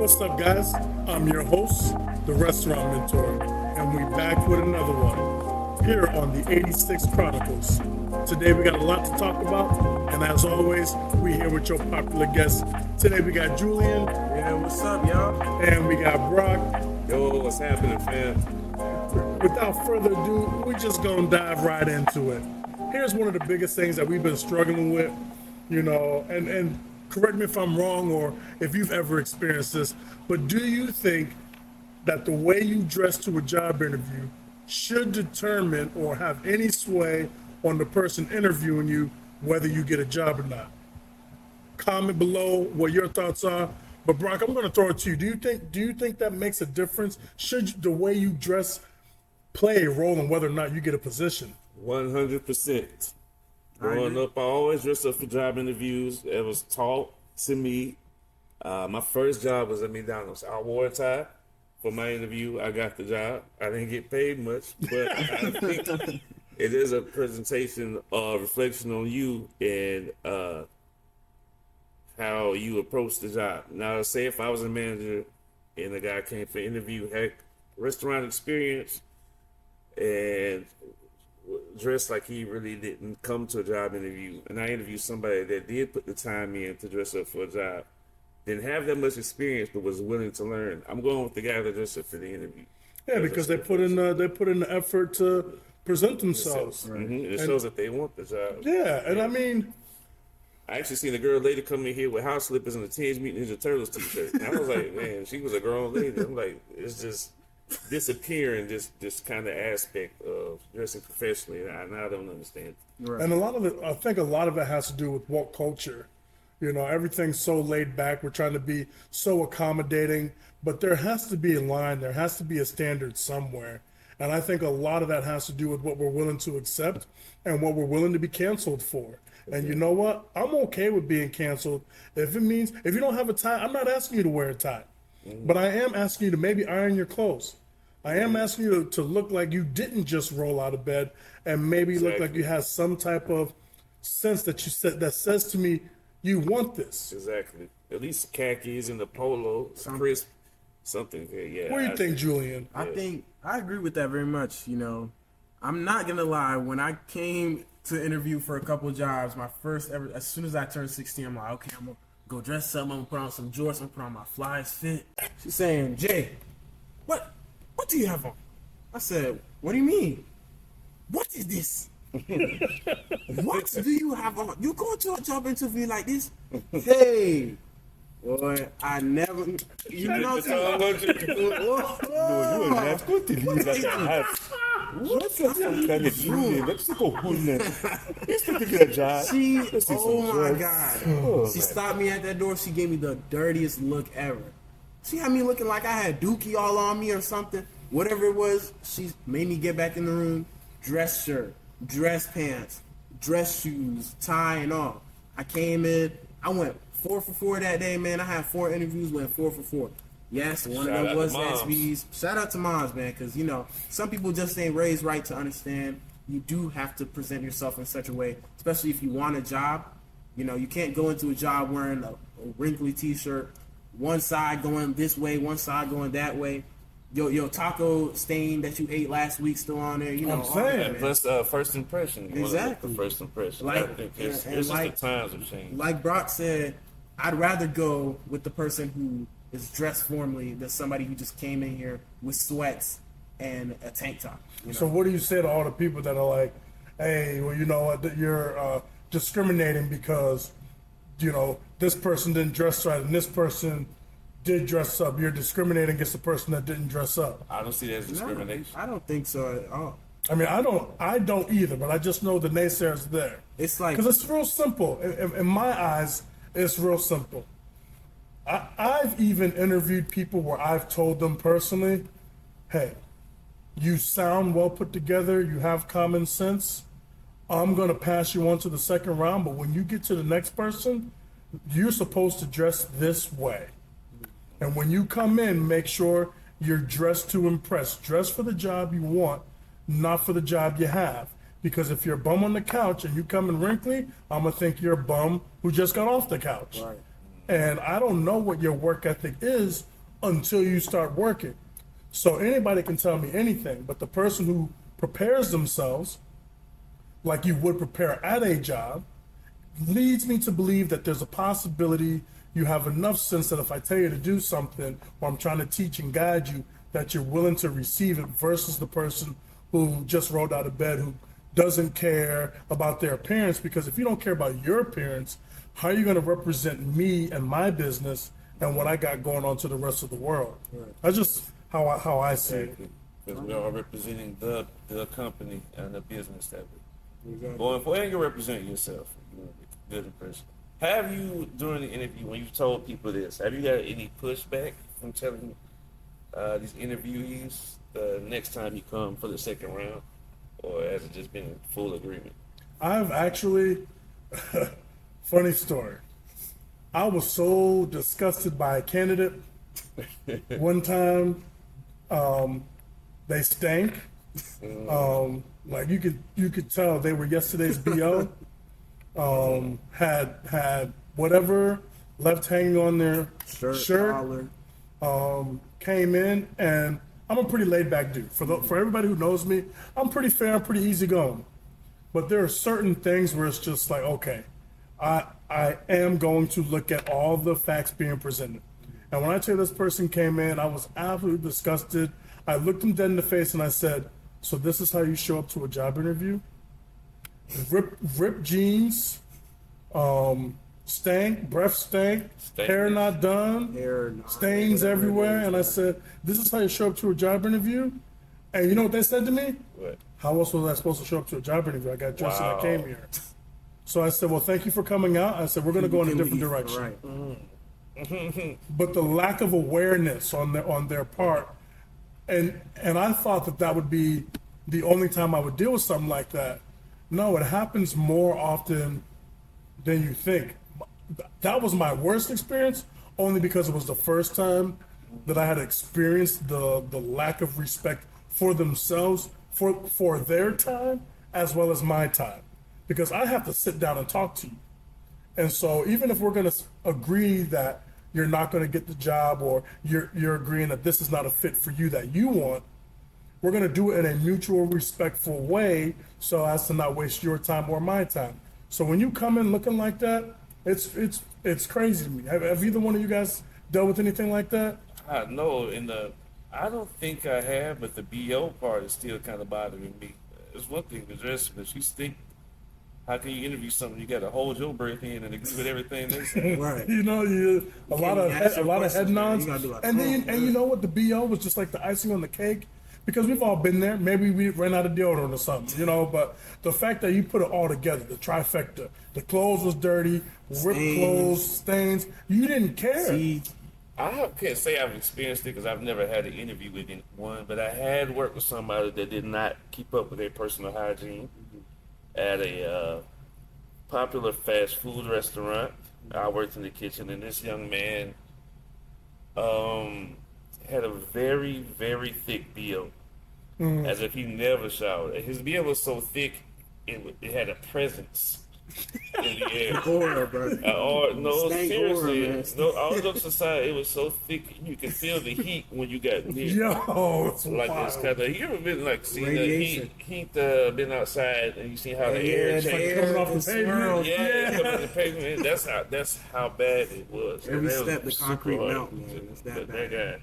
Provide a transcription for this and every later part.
What's up, guys? I'm your host, the Restaurant Mentor, and we're back with another one here on the 86'd Chronicles. Today we got a lot to talk about, and as always, we're here with your popular guests. Today we got Julian. Yeah, what's up, y'all? And we got Brock. Yo, what's happening, fam? Without further ado, we're just gonna dive right into it. Here's one of the biggest things that we've been struggling with, and correct me if I'm wrong or if you've ever experienced this, but do you think that the way you dress to a job interview should determine or have any sway on the person interviewing you, whether you get a job or not? Comment below what your thoughts are. But Brock, I'm going to throw it to you. Do you think that makes a difference? Should the way you dress play a role in whether or not you get a position? 100%. Growing up, I always dressed up for job interviews. It was taught to me. My first job was at McDonald's. I wore a tie for my interview. I got the job. I didn't get paid much, but I think it is a presentation of reflection on you and how you approach the job. Now, say if I was a manager and the guy came for interview, had restaurant experience, and dressed like he really didn't come to a job interview, and I interviewed somebody that did put the time in to dress up for a job, didn't have that much experience but was willing to learn, I'm going with the guy that dressed up for the interview. Yeah, because they put in the effort to present themselves. Mm-hmm. It shows that they want the job. Yeah, and I mean, I actually seen a girl later come in here with house slippers and a Teenage Mutant Ninja Turtles t-shirt. And I was like, man, she was a grown lady. I'm like, it's just disappearing this kind of aspect of dressing professionally, and I don't understand. Right. And I think a lot of it has to do with woke culture. Everything's so laid back. We're trying to be so accommodating, but there has to be a line. There has to be a standard somewhere. And I think a lot of that has to do with what we're willing to accept and what we're willing to be canceled for. And you know what? I'm okay with being canceled. If you don't have a tie, I'm not asking you to wear a tie. But I am asking you to maybe iron your clothes. I am asking you to look like you didn't just roll out of bed and maybe look like you have some type of sense that says to me, you want this. Exactly. At least khakis and the polo, crisp, something. Yeah. What do you think, Julian? I think I agree with that very much. I'm not gonna lie. When I came to interview for a couple of jobs, my first ever, as soon as I turned 16, I'm like, okay, I'm gonna go dress up. I'm gonna put on some jorts. I'm gonna put on my flyest fit. She's saying, Jay, what do you have on? I said, what do you mean? What is this? What do you have on? You go to a job interview like this? Hey, boy, I never. You know what? No, you are not going to leave like that. What's that kind of Julian? Let's go home now. Let's take a job. Oh my God. She stopped me at that door. She gave me the dirtiest look ever. She had me looking like I had dookie all on me or something. Whatever it was, she made me get back in the room. Dress shirt, dress pants, dress shoes, tie and all. I came in. I went 4 for 4 that day, man. I had 4 interviews, went 4 for 4. Yes, one of them was SBs. Shout out to moms, man, because, some people just ain't raised right to understand you do have to present yourself in such a way, especially if you want a job. You can't go into a job wearing a wrinkly T-shirt, one side going this way, one side going that way. Your taco stain that you ate last week still on there. I'm saying. Plus, first impression. Exactly. The first impression. Like, I think it's just the times have changed. Like Brock said, I'd rather go with the person who is dressed formally than somebody who just came in here with sweats and a tank top. So what do you say to all the people that are like, hey, well, you know what, that you're discriminating because, this person didn't dress right and this person did dress up. You're discriminating against the person that didn't dress up. I don't see that as discrimination. I don't think so at all. I mean, I don't either, but I just know the naysayers are there. It's like, because it's real simple. In my eyes, it's real simple. I've even interviewed people where I've told them personally, hey, you sound well put together, you have common sense, I'm going to pass you on to the second round, but when you get to the next person, you're supposed to dress this way. And when you come in, make sure you're dressed to impress. Dress for the job you want, not for the job you have. Because if you're a bum on the couch and you come in wrinkly, I'm going to think you're a bum who just got off the couch. Right. And I don't know what your work ethic is until you start working. So anybody can tell me anything, but the person who prepares themselves like you would prepare at a job leads me to believe that there's a possibility you have enough sense that if I tell you to do something or I'm trying to teach and guide you, that you're willing to receive it versus the person who just rolled out of bed, who doesn't care about their appearance. Because if you don't care about your appearance, how are you going to represent me and my business and what I got going on to the rest of the world? Right. That's just how I see it. Because we are representing the company and the business that we're going for, and you represent yourself. Good impression. Have you, during the interview, when you told people this, have you got any pushback from telling these interviewees next time you come for the second round, or has it just been in full agreement? I've actually, funny story. I was so disgusted by a candidate. One time, they stank. Like you could tell they were yesterday's BO. Had whatever left hanging on their shirt. Came in, and I'm a pretty laid back dude. For everybody who knows me, I'm pretty fair, I'm pretty easygoing. But there are certain things where it's just like, okay, I am going to look at all the facts being presented. And when I tell you this person came in, I was absolutely disgusted. I looked him dead in the face and I said, so this is how you show up to a job interview? Ripped jeans, stank, breath stank, hair not done, stains everywhere. And I said, this is how you show up to a job interview? And you know what they said to me? What? How else was I supposed to show up to a job interview? I got dressed and I came here. So I said, well, thank you for coming out. I said, we're going to go in a different direction. Right. But the lack of awareness on their part, and I thought that would be the only time I would deal with something like that. No, it happens more often than you think. That was my worst experience, only because it was the first time that I had experienced the lack of respect for themselves, for their time, as well as my time. Because I have to sit down and talk to you. And so even if we're going to agree that you're not going to get the job, or you're agreeing that this is not a fit for you that you want, we're going to do it in a mutual, respectful way so as to not waste your time or my time. So when you come in looking like that, it's crazy to me. Have either one of you guys dealt with anything like that? No, I don't think I have, but the BO part is still kind of bothering me. It's one thing to dress, but you think, how can you interview something? You got to hold your breath in and agree with everything they say. Right. You know, a lot of head nods, and you know what? The BO was just like the icing on the cake, because we've all been there. Maybe we ran out of deodorant or something, you know. But the fact that you put it all together, the trifecta, the clothes was dirty, ripped clothes, stains. You didn't care. See, I can't say I've experienced it because I've never had an interview with anyone, but I had worked with somebody that did not keep up with their personal hygiene at a popular fast food restaurant. I worked in the kitchen, and this young man had a very, very thick BO, as if he never showered. His BO was so thick, it had a presence in the air. Aura, bro. No, Stank seriously. aura, man. No, all jokes aside, it was so thick you could feel the heat when you got near. Yo, it's Like wild. this kind of, you ever been like seeing Radiation. the heat been outside and you see how the air changes? coming off the pavement. Yeah, coming off the pavement. That's how bad it was. Every And that step was the concrete super hard. melt, man. It's that But bad. that guy,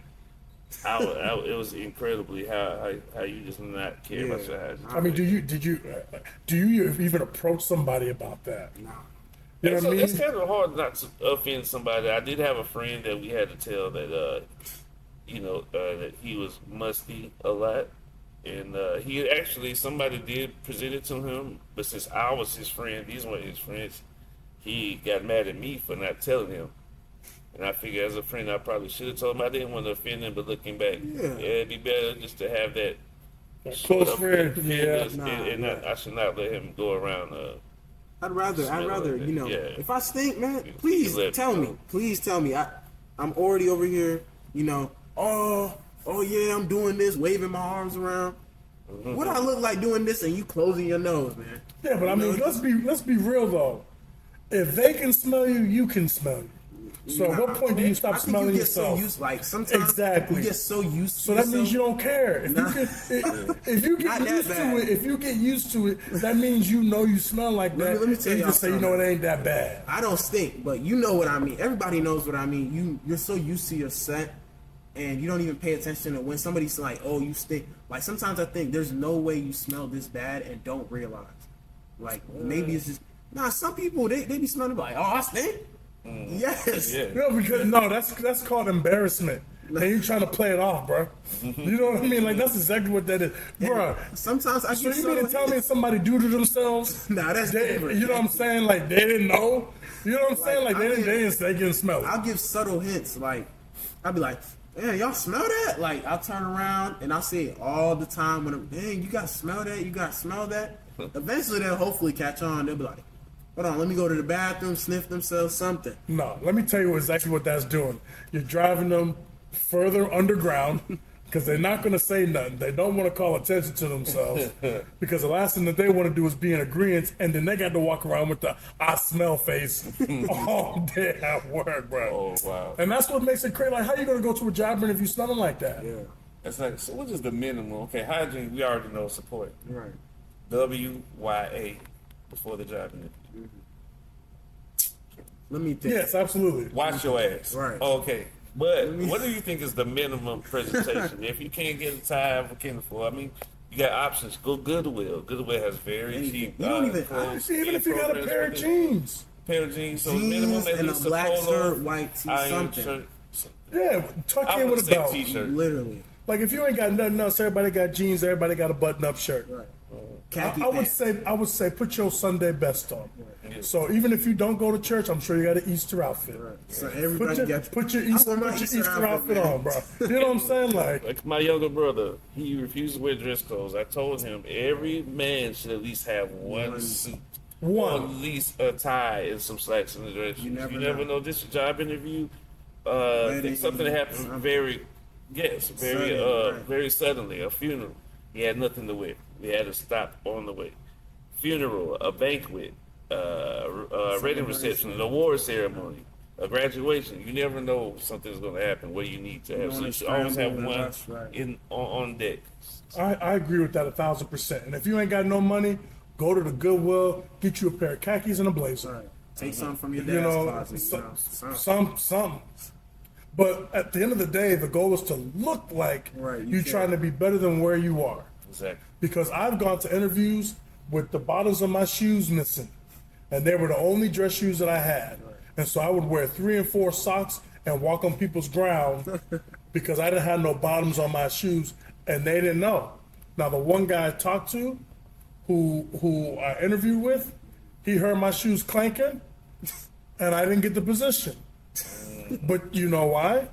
it was incredibly how you just not care about your hygiene. I mean, do you even approach somebody about that? Nah. You know what I mean? It's kind of hard not to offend somebody. I did have a friend that we had to tell that, that he was musty a lot. And he actually, somebody did present it to him, but since I was his friend, these weren't his friends, he got mad at me for not telling him. And I figured as a friend, I probably should have told him. I didn't want to offend him, but looking back, it'd be better just to have that Close friend, yeah. and I should not let him go around. I'd rather, like you know, that. if I stink, man, You please let tell me me. know. Please tell me. I'm already over here, you know, oh yeah, I'm doing this, waving my arms around. What I look like doing this and you closing your nose, man? Yeah, but I mean, let's be real though. If they can smell you, you can smell you. So at what point do you stop smelling yourself? Like sometimes exactly. you get so used to So that means you don't care. If you get used to it, that means you know you smell like that. Let me tell you, can say, you know, it ain't that bad. I don't stink, but you know what I mean. Everybody knows what I mean. You're so used to your scent, and you don't even pay attention to when somebody's like, "Oh, you stink." Like sometimes I think there's no way you smell this bad and don't realize. Like maybe it's just some people they be smelling like, "Oh, I stink." Yes. Yeah. No, because that's called embarrassment. And you trying to play it off, bro. You know what I mean? Like that's exactly what that is, bro. Sometimes I So get you mean to tell me somebody do to themselves? Nah, that's different. You know what I'm saying? Like they didn't know. You know what I'm saying? Like they didn't smell it. I'll give subtle hints. Like I'll be like, "Man, y'all smell that?" Like I'll turn around and I'll say it all the time when I'm, "Dang, you got to smell that? You got to smell that?" Eventually they'll hopefully catch on. They'll be like, "Hold on, let me go to the bathroom, sniff themselves something." No, let me tell you exactly what that's doing. You're driving them further underground because they're not going to say nothing. They don't want to call attention to themselves because the last thing that they want to do is be in agreement, and then they got to walk around with the "I smell" face all day at work, bro. Oh wow! And that's what makes it crazy. Like, how you going to go to a job interview smelling like that? Yeah. It's like, so what is the minimum? Okay, hygiene, we already know support. Right. WYA before the job interview. Let me think. Yes, absolutely. Wash your ass. Right. Okay. But what do you think is the minimum presentation? If you can't get a tie for Kindle, I mean, you got options. Go Goodwill. Goodwill has very cheap. You don't even clothes. Even if you got a pair of jeans. Pair of jeans. So Jeans minimum at and least a black polo, shirt, white tee, iron something. shirt. Yeah, tuck I in would with a say belt. t-shirt. Literally. Like if you ain't got nothing else, everybody got jeans, everybody got a button-up shirt. Right. I would say put your Sunday best on. So even if you don't go to church, I'm sure you got an Easter outfit. Right. So everybody Put your Easter outfit on, bro. You know what I'm saying? Like my younger brother, he refused to wear dress clothes. I told him every man should at least have one suit. Or at least a tie and some slacks in the dress. You never know. This is a job interview. Something happened very suddenly. A funeral. He had nothing to wear. We had to stop on the way. Funeral, a banquet, a wedding reception, an award ceremony, a graduation. You never know something's going to happen where you need to have. So you should always have one on deck. I agree with that 1,000%. And if you ain't got no money, go to the Goodwill, get you a pair of khakis and a blazer. Right. Take something from your dad's closet. Something. But at the end of the day, the goal is to look like you're trying to be better than where you are. Exactly. Because I've gone to interviews with the bottoms of my shoes missing, and they were the only dress shoes that I had. And so I would wear 3 and 4 socks and walk on people's ground because I didn't have no bottoms on my shoes, and they didn't know. Now the one guy I talked to, who I interviewed with, he heard my shoes clanking, and I didn't get the position. But you know why?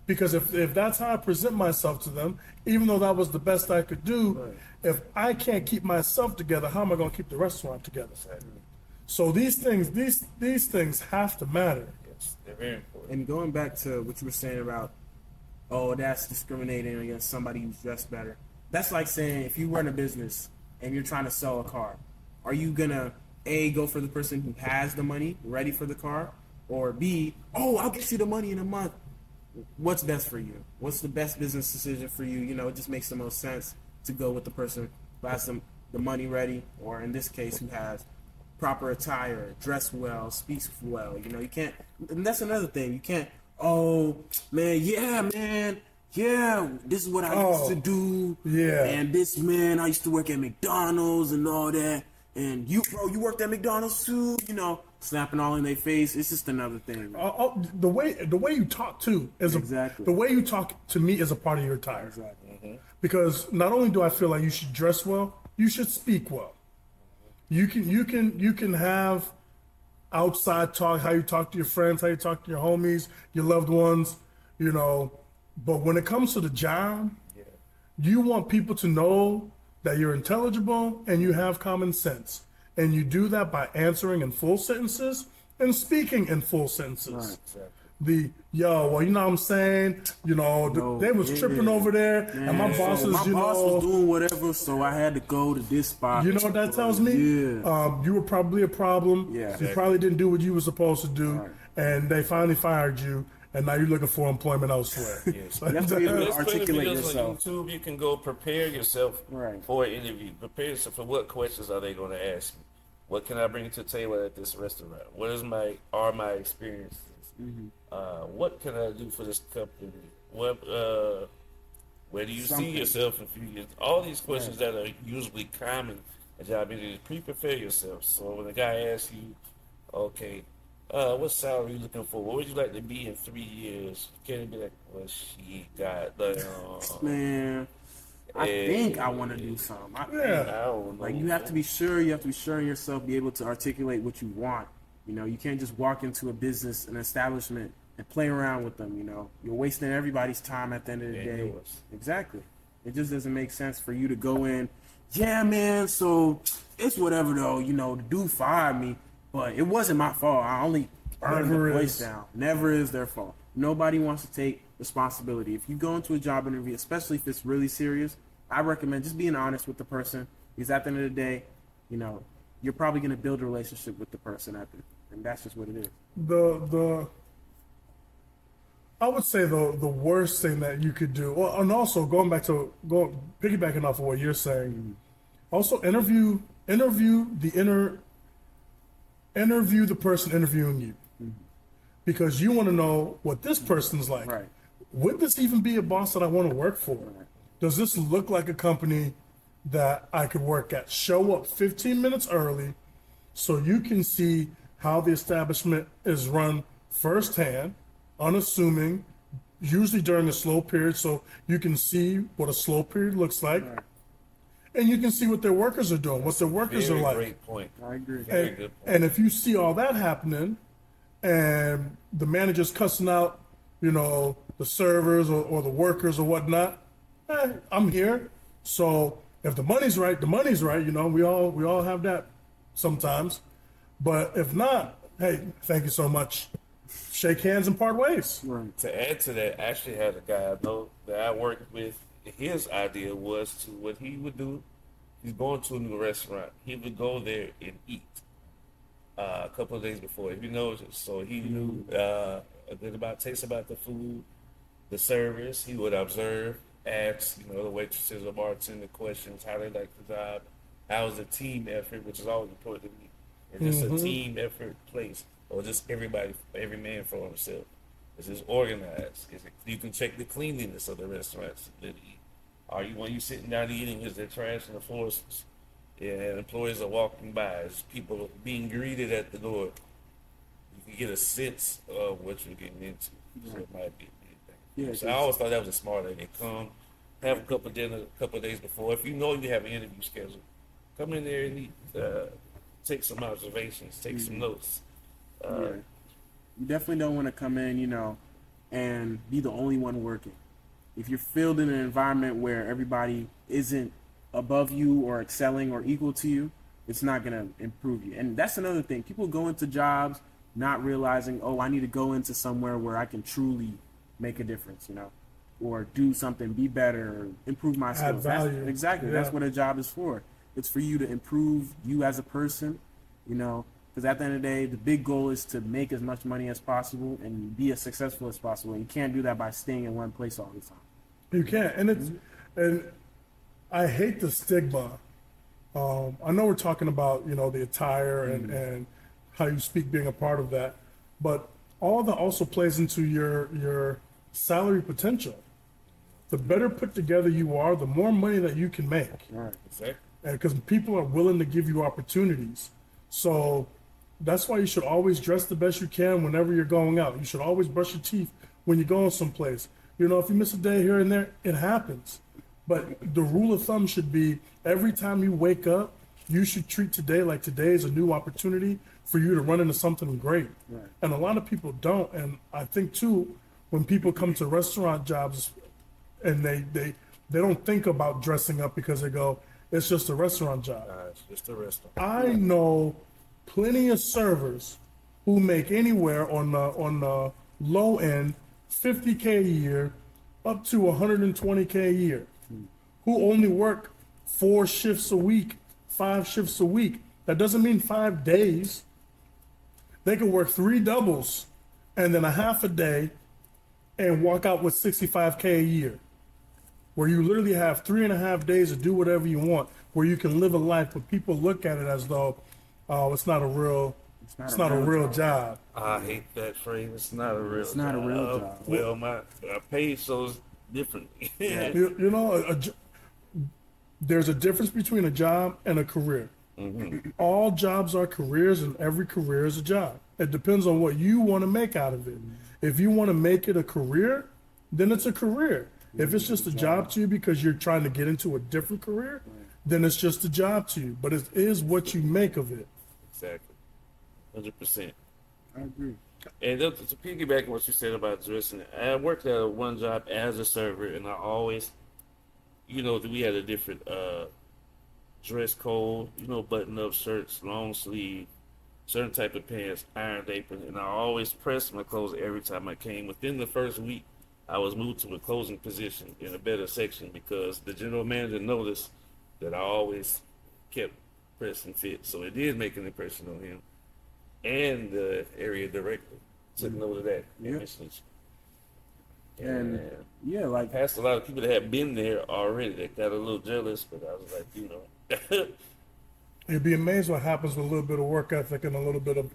Because if that's how I present myself to them, even though that was the best I could do, if I can't keep myself together, how am I going to keep the restaurant together? So these things have to matter. Yes, they're very important. And going back to what you were saying about, oh, that's discriminating against somebody who's dressed better. That's like saying if you run a business and you're trying to sell a car, are you gonna A, go for the person who has the money ready for the car, or B, oh, I'll get you the money in a month? What's best for you? What's the best business decision for you? You know, it just makes the most sense to go with the person who has the money ready, or in this case, who has proper attire, dress well, speaks well. You know, you can't, and that's another thing. You can't, oh, man, this is what I used to do. Yeah. And this, man, I used to work at McDonald's and all that. And you worked at McDonald's too, you know, snapping all in their face. It's just another thing. The way you talk too is the way you talk to me is a part of your attire. Exactly. Mm-hmm. Because not only do I feel like you should dress well, you should speak well. You can have outside talk, how you talk to your friends, how you talk to your homies, your loved ones, you know. But when it comes to the job, you want people to know that you're intelligible and you have common sense. And you do that by answering in full sentences and speaking in full sentences. Right, exactly. You know what I'm saying? You know, they was tripping over there, and my boss was doing whatever, so I had to go to this spot. You know what that tells me? Yeah. You were probably a problem. Yeah. You probably didn't do what you were supposed to do. Right. and they finally fired you, and now you're looking for employment elsewhere. Yes. You have to be able to There's plenty of articulate videos yourself. on YouTube. You can go prepare yourself Right. for an interview. Prepare yourself for what questions are they going to ask me? What can I bring to the table at this restaurant? What is my experiences? What can I do for this company? What where do you Something. see yourself in a few years? All these questions that are usually common at job interviews. Prepare yourself. So when the guy asks you, okay, what salary are you looking for? What would you like to be in 3 years? Can it be like, well, she got the Man, I think I want to do something. I don't know. Like, you have to be sure. You have to be sure in yourself. Be able to articulate what you want. You know, you can't just walk into a business, an establishment, and play around with them. You know, you're wasting everybody's time at the end of the day. yours. Exactly. It just doesn't make sense for you to go in. Yeah, man. So it's whatever though. You know, the dude fired me, but it wasn't my fault. I only burned Never the place is. down. Never is their fault. Nobody wants to take responsibility. If you go into a job interview, especially if it's really serious, I recommend just being honest with the person, because at the end of the day, you know, you're probably going to build a relationship with the person and that's just what it is. I would say the worst thing that you could do, well, and also piggybacking off of what you're saying, also interview the person interviewing you, because you want to know what this person's like. Right. Would this even be a boss that I want to work for? Right. Does this look like a company that I could work at? Show up 15 minutes early so you can see how the establishment is run firsthand, unassuming, usually during a slow period, so you can see what a slow period looks like. Right. And you can see what their workers are doing, what their workers Very are like. great point. I agree. Very And, good point. and if you see all that happening, and the manager's cussing out, you know, the servers or the workers or whatnot, I'm here. So if the money's right, the money's right. You know, we all have that sometimes. But if not, hey, thank you so much. Shake hands and part ways. Right. To add to that, I actually had a guy I know that I worked with. His idea was to what he would do. He's going to a new restaurant. He would go there and eat a couple of days before. If you know, so he knew a good taste about the food, the service. He would observe, ask, you know, the waitresses or bartender questions, how they like the job, how is the team effort, which is always important to me. Is this a team effort place, or just every man for himself? Is this organized? You can check the cleanliness of the restaurants that eat. Are you, when you sitting down eating, is there trash on the floors? And employees are walking by. Is people being greeted at the door? You can get a sense of what you're getting into. So it might be anything. Yeah, So I always thought that was a smart idea. Come, have a couple of dinner, a couple of days before. If you know you have an interview scheduled, come in there and eat. Take some observations, take some notes. Yeah. You definitely don't want to come in, you know, and be the only one working. If you're filled in an environment where everybody isn't above you or excelling or equal to you, it's not going to improve you. And that's another thing. People go into jobs not realizing, oh, I need to go into somewhere where I can truly make a difference, you know, or do something, be better, or improve my skills. value. Exactly. Yeah. That's what a job is for. It's for you to improve you as a person, you know, because at the end of the day, the big goal is to make as much money as possible and be as successful as possible. And you can't do that by staying in one place all the time. You can't, and I hate the stigma. I know we're talking about, you know, the attire and how you speak being a part of that, but all that also plays into your salary potential. The better put together you are, the more money that you can make. Right. Exactly. And because people are willing to give you opportunities. So that's why you should always dress the best you can whenever you're going out. You should always brush your teeth when you're going someplace. You know, if you miss a day here and there, it happens. But the rule of thumb should be every time you wake up, you should treat today like today is a new opportunity for you to run into something great. Right. And a lot of people don't. And I think too, when people come to restaurant jobs and they don't think about dressing up because they go, it's just a restaurant job. It's just a restaurant. I know plenty of servers who make anywhere on the low end $50K a year up to $120K a year, who only work 4 shifts a week, 5 shifts a week. That doesn't mean 5 days. They can work 3 doubles and then a half a day and walk out with 65K a year, where you literally have 3.5 days to do whatever you want, where you can live a life, but people look at it as though, oh, it's not a real job. I hate that phrase. It's not a real. It's not a real job. Well, my pay shows differently. You know, there's a difference between a job and a career. All jobs are careers, and every career is a job. It depends on what you want to make out of it. If you want to make it a career, then it's a career. If it's just a job to you because you're trying to get into a different career, then it's just a job to you. But it is what you make of it. Exactly. 100%. I agree. And to piggyback on what you said about dressing, I worked at one job as a server, and I always, we had a different dress code, button-up shirts, long sleeve, certain type of pants, ironed apron, and I always pressed my clothes every time I came. Within the first week, I was moved to a closing position in a better section because the general manager noticed that I always kept pressing fit. So it did make an impression on him. And the area director took note of that. And yeah, like past a lot of people that had been there already that got a little jealous, but I was like, You'd be amazed what happens with a little bit of work ethic and a little bit of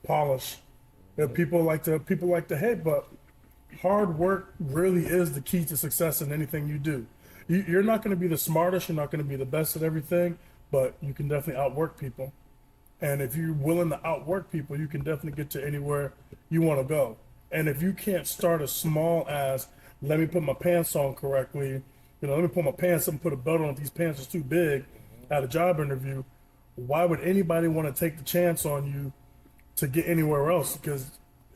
polish. That people like to hate, but hard work really is the key to success in anything you do. You're not going to be the smartest, you're not going to be the best at everything, but you can definitely outwork people. And if you're willing to outwork people, you can definitely get to anywhere you want to go. And if you can't start as small as, let me put my pants on correctly, let me put my pants up and put a belt on if these pants are too big at a job interview, why would anybody want to take the chance on you to get anywhere else? Because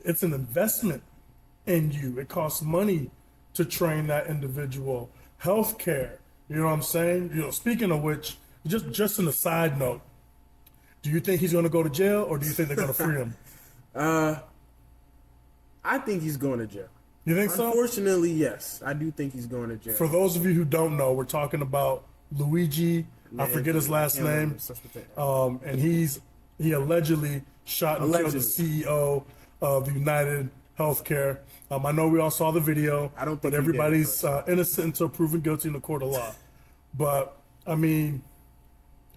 it's an investment in you. It costs money to train that individual. Healthcare, you know what I'm saying? Speaking of which, just an aside note, do you think he's going to go to jail, or do you think they're going to free him? I think he's going to jail. You think so? Unfortunately, yes. I do think he's going to jail. For those of you who don't know, we're talking about Luigi. I forget his last name. And he allegedly shot and killed the CEO of United Healthcare. I know we all saw the video. I don't think but everybody's innocent until proven guilty in the court of law. But I mean,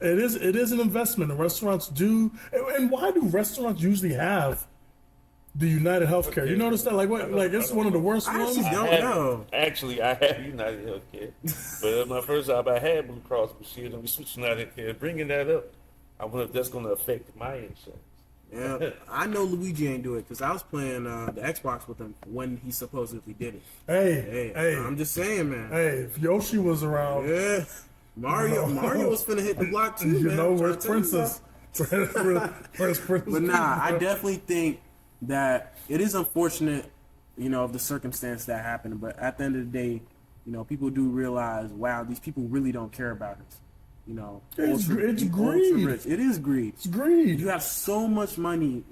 it is an investment, and restaurants do. And why do restaurants usually have the United Healthcare? You notice that, it's one of the worst ones. I don't know. Actually, I have United Healthcare, but at my first job, I had Blue Cross Blue Shield, and we switched to United Healthcare. Bringing that up, I wonder if that's going to affect my insurance. Yeah, I know Luigi ain't do it because I was playing the Xbox with him when he supposedly did it. Hey, I'm just saying, man. Hey, if Yoshi was around, yeah, Mario was finna hit the block too. Man. Where's Princess? Where's Princess? But nah, I definitely think that it is unfortunate, of the circumstance that happened. But at the end of the day, people do realize, wow, these people really don't care about us. It's greed. Rich. It is greed. It's greed. You have so much money,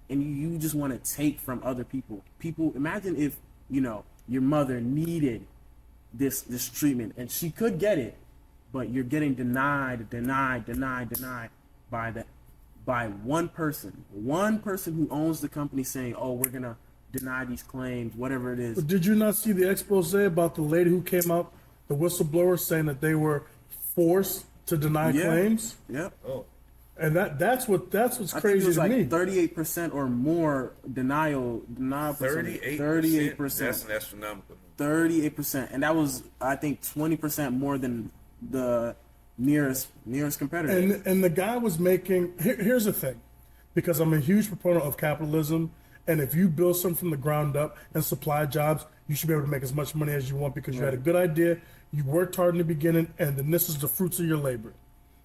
and you just want to take from other people. People, imagine if your mother needed this treatment, and she could get it, but you're getting denied by one person who owns the company saying, "Oh, we're gonna deny these claims, whatever it is." But did you not see the expose about the lady who came out, the whistleblower, saying that they were forced to deny claims? Yep. Oh. And that's what's I crazy think it was to like me. 38% or more denial. 38%. That's astronomical. 38%, and that was, I think, 20% more than the nearest competitor. And the guy was making. Here's the thing, because I'm a huge proponent of capitalism, and if you build something from the ground up and supply jobs, you should be able to make as much money as you want because you had a good idea, you worked hard in the beginning, and then this is the fruits of your labor.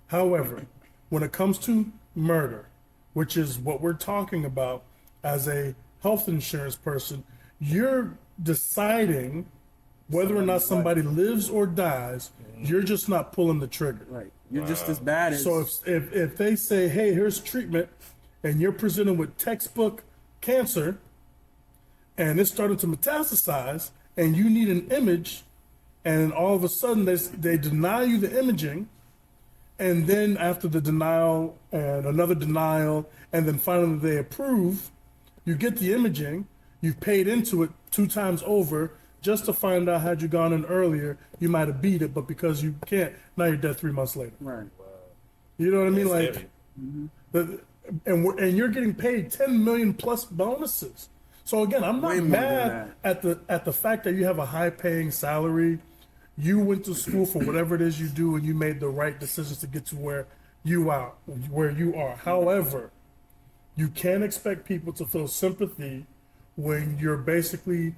However, when it comes to murder, which is what we're talking about as a health insurance person, you're deciding whether or not somebody lives or dies. You're just not pulling the trigger. Right. You're just as bad as. So if they say, hey, here's treatment, and you're presented with textbook cancer, and it's starting to metastasize, and you need an image, and all of a sudden they deny you the imaging, and then after the denial and another denial, and then finally they approve, you get the imaging, you've paid into it 2 times over just to find out had you gone in earlier, you might have beat it, but because you can't, now you're dead 3 months later. Right. You know what I mean? That's Like, heavy. and you're getting paid 10 million plus bonuses. So again, I'm not Way more mad than at the fact that you have a high paying salary. You went to school for whatever it is you do, and you made the right decisions to get to where you are. However, you can't expect people to feel sympathy when you're basically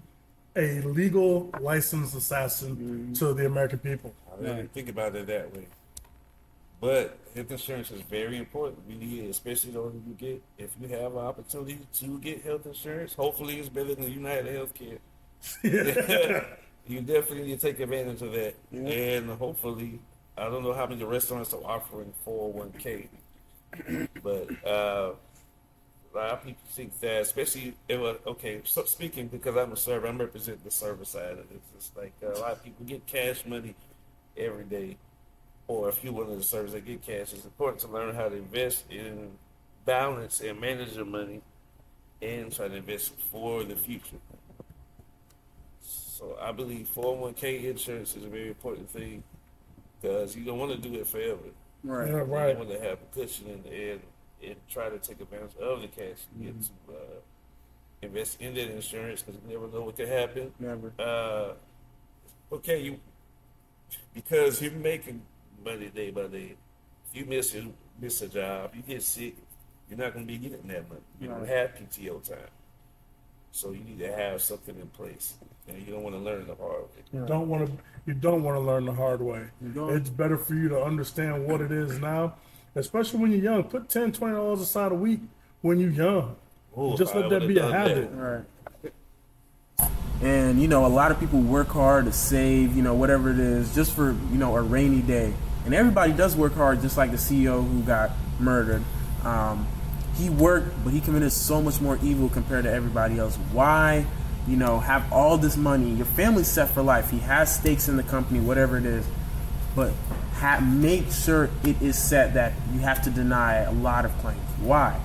a legal licensed assassin to the American people. I didn't think about it that way. But health insurance is very important. We need it, especially though if you have an opportunity to get health insurance. Hopefully, it's better than United Healthcare. You definitely need to take advantage of that, and hopefully, I don't know how many restaurants are offering 401k, but a lot of people think that, especially so speaking because I'm a server, I'm representing the server side of this. It's like a lot of people get cash money every day. Or if you're one of the servers that get cash, it's important to learn how to invest in balance and manage your money and try to invest for the future. So I believe 401k insurance is a very important thing because you don't want to do it forever. Right. Yeah, right. You want to have a cushion and try to take advantage of the cash you get to invest in that insurance because you never know what could happen. Never. Because you're making money day by day. If you miss a job, you get sick, you're not going to be getting that money. You don't have PTO time. So you need to have something in place. And you don't want to learn the hard way. You don't want to learn the hard way. It's better for you to understand what it is now, especially when you're young. Put $10, $20 aside a week when you're young. Ooh, Just let that be a habit. Right. And, a lot of people work hard to save, whatever it is, just for, a rainy day. And everybody does work hard, just like the CEO who got murdered. He worked, but he committed so much more evil compared to everybody else. Why, have all this money? Your family's set for life. He has stakes in the company, whatever it is. But make sure it is set that you have to deny a lot of claims. Why?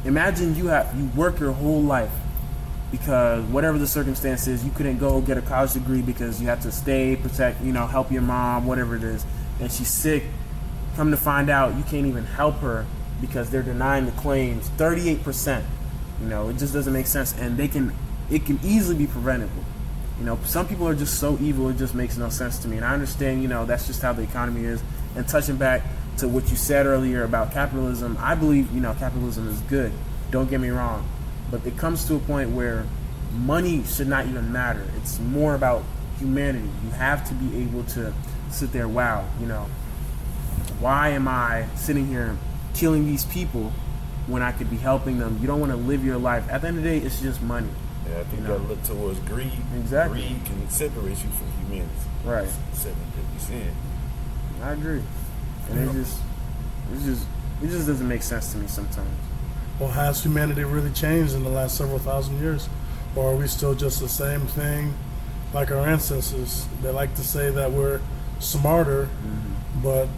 Imagine you work your whole life because whatever the circumstance is, you couldn't go get a college degree because you have to stay, protect, help your mom, whatever it is, and she's sick. Come to find out, you can't even help her because they're denying the claims. 38%. It just doesn't make sense, and it can easily be preventable. Some people are just so evil, it just makes no sense to me. And I understand, that's just how the economy is. And touching back to what you said earlier about capitalism, I believe, capitalism is good. Don't get me wrong. But it comes to a point where money should not even matter. It's more about humanity. You have to be able to sit there, wow, why am I sitting here killing these people when I could be helping them? You don't want to live your life. At the end of the day, it's just money. Yeah, I think you gotta look towards greed. Exactly. Greed can separate you from humanity. Right. I agree. And it just doesn't make sense to me sometimes. Well, has humanity really changed in the last several thousand years? Or are we still just the same thing like our ancestors? They like to say that we're smarter, but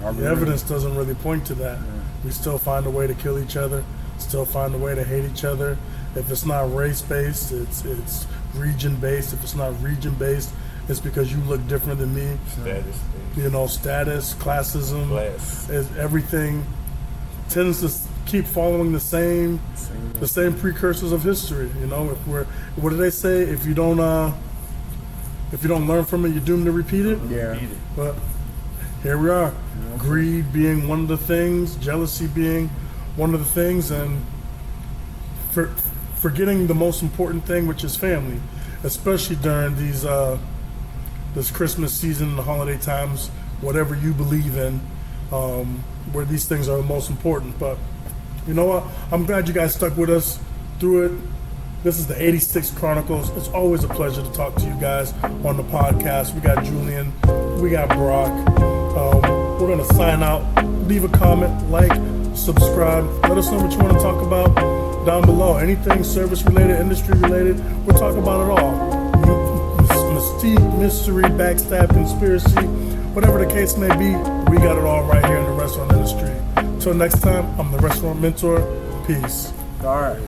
the evidence doesn't really point to that. We still find a way to kill each other, still find a way to hate each other. If it's not race-based, it's region-based. If it's not region-based, it's because you look different than me. Status, classism, everything tends to keep following the same precursors of history. What do they say? If you don't learn from it, you're doomed to repeat it. Yeah. But here we are. Greed being one of the things, jealousy being one of the things, and forgetting the most important thing, which is family, especially during this Christmas season, the holiday times, whatever you believe in, where these things are the most important. But you know what? I'm glad you guys stuck with us through it. This is the 86'd Chronicles. It's always a pleasure to talk to you guys on the podcast. We got Julian, we got Brock. We're going to sign out. Leave a comment, like, subscribe. Let us know what you want to talk about down below. Anything service related, industry related, we'll talk about it all. Mystery, backstab, conspiracy, whatever the case may be, we got it all right here in the restaurant industry. Until next time, I'm the Restaurant Mentor. Peace. All right.